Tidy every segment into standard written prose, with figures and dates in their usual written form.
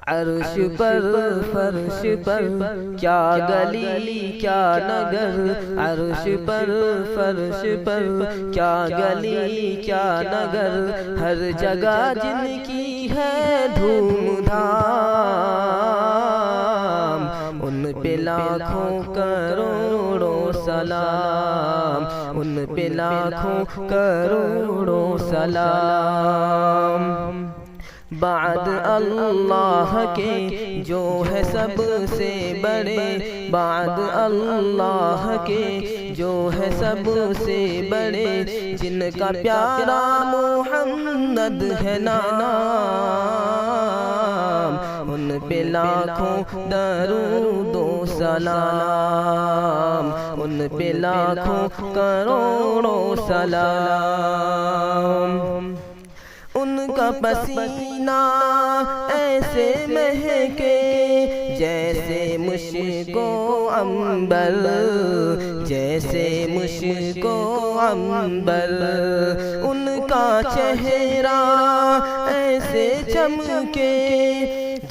عرش پر فرش پر کیا گلی کیا نگر، عرش پر فرش پر کیا گلی کیا نگر، ہر جگہ جن کی ہے دھوم دھام، ان پہ لاکھوں کروڑوں سلام، ان پہ لاکھوں کروڑوں سلام۔ بعد اللہ کے جو ہے سب سے بڑے، بعد اللہ کے جو ہے سب سے بڑے، جن کا پیارا محمد ہے نام، ان پہ لاکھوں درود و سلام، ان پہ لاکھوں کروڑوں سلام۔ ان کا پسینہ ایسے مہکے جیسے مشک و عنبر، جیسے مشک و عنبر، ان کا چہرہ ایسے چمکے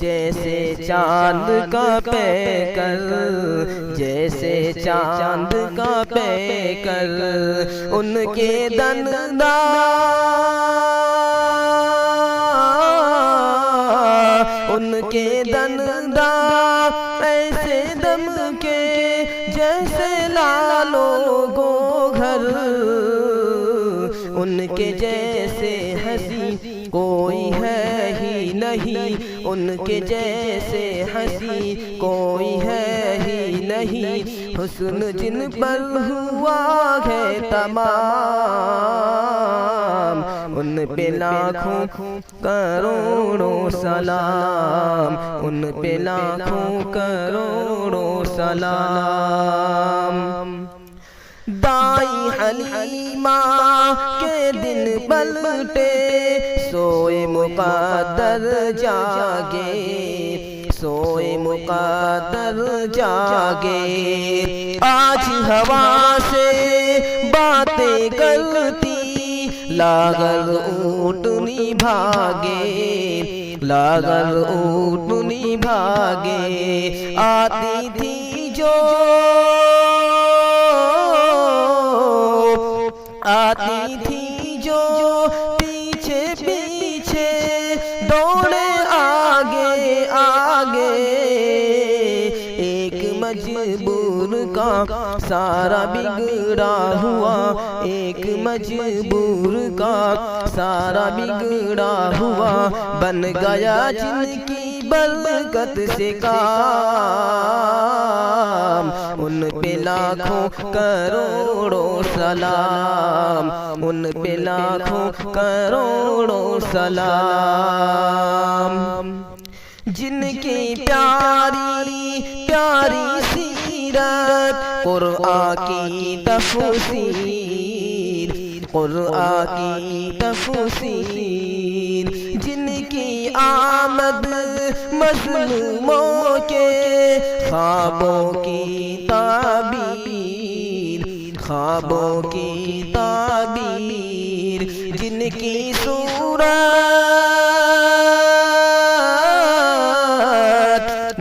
جیسے چاند کا پیکر، جیسے چاند کا پیکر، ان کے دندان ان کے دندان ایسے دم کے جیسے لالو گوگھر، ان کے جیسے ہنسی کوئی ہے ہی نہیں، ان کے جیسے ہنسی کوئی ہے ہی نہیں، حسن جن پر ہوا ہے تمام، ان پہ لاکھوں کروڑوں سلام، ان پہ لاکھوں کروڑوں سلام۔ دائی حلیمہ کے دن پلٹے سوئے مقدر جاگے، سوئے مقدر جاگے، آج ہوا سے باتیں کرتی لاغر اونٹنی بھاگے، لاغر اونٹنی بھاگے، آتی تھی جو آتی تھی جو پیچھے پیچھے دوڑے آگے آگے، ایک مجبور کا سارا بگڑا ہوا، ایک مجبور کا سارا بگڑا ہوا، بن گیا جن کی برکت سے کام، ان پہ لاکھوں کروڑوں سلام، ان پہ لاکھوں کروڑوں سلام۔ جن کی پیاری پیاری سیرت قرآن کی تفسیر، قرآن کی تفسیر، جن کی آمد مظلوموں کے خوابوں کی تعبیر، خوابوں کی تعبیر، جن کی صورت،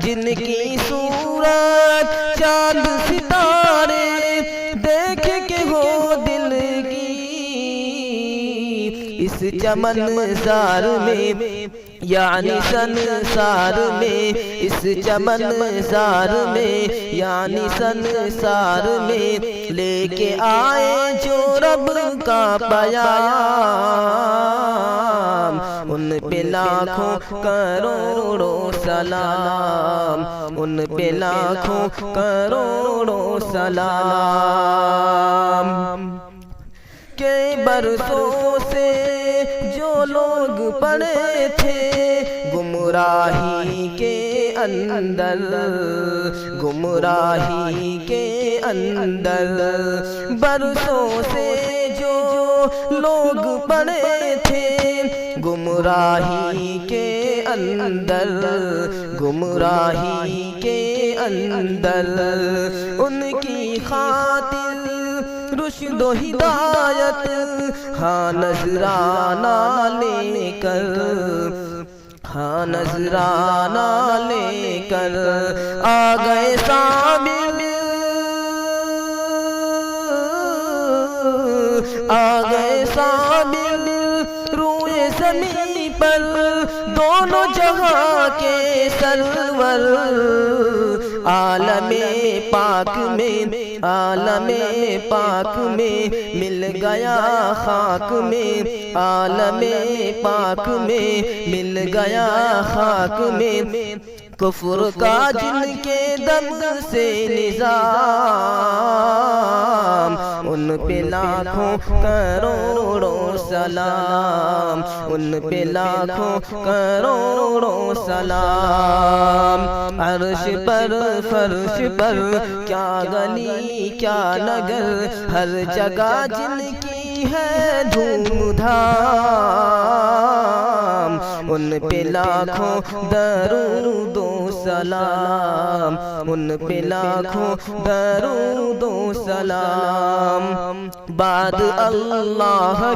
جن کی صورت چاند ستارے دیکھ کے ہو دل کی، اس چمن زار میں یعنی سنسار میں، اس چمن زار میں یعنی سنسار میں، لے کے آئے جو رب کا پیام، ان پہ لاکھوں کروڑوں سلام، ان پہ لاکھوں کروڑوں سلام۔ کہ برسوں سے جو لوگ پڑے تھے گمراہی کے اندر، گمراہی کے اندر، برسوں سے جو لوگ پڑے تھے گمراہی کے اندر، گمراہی کے اندر، ان کی خاطر رشد و ہدایت ہاں نذرانہ لے کر، ہاں نذرانہ لے کر آ گئے صابر، آ گئے صابر روئے زمین پر دونوں جہاں کے سرور، عالم پاک میں، عالم پاک میں مل گیا خاک میں، عالم پاک میں مل گیا خاک میں، کفر کا جن کے دم سے نظام، ان پہ لاکھوں کروڑوں سلام، ان پہ لاکھوں کروڑوں سلام۔ عرش پر فرش پر کیا گلی کیا نگر، ہر جگہ جن کی ہے دھوم دھام، ان پہ لاکھوں درود و سلام، ان پہ لاکھوں درود و سلام۔ بعد اللہ کے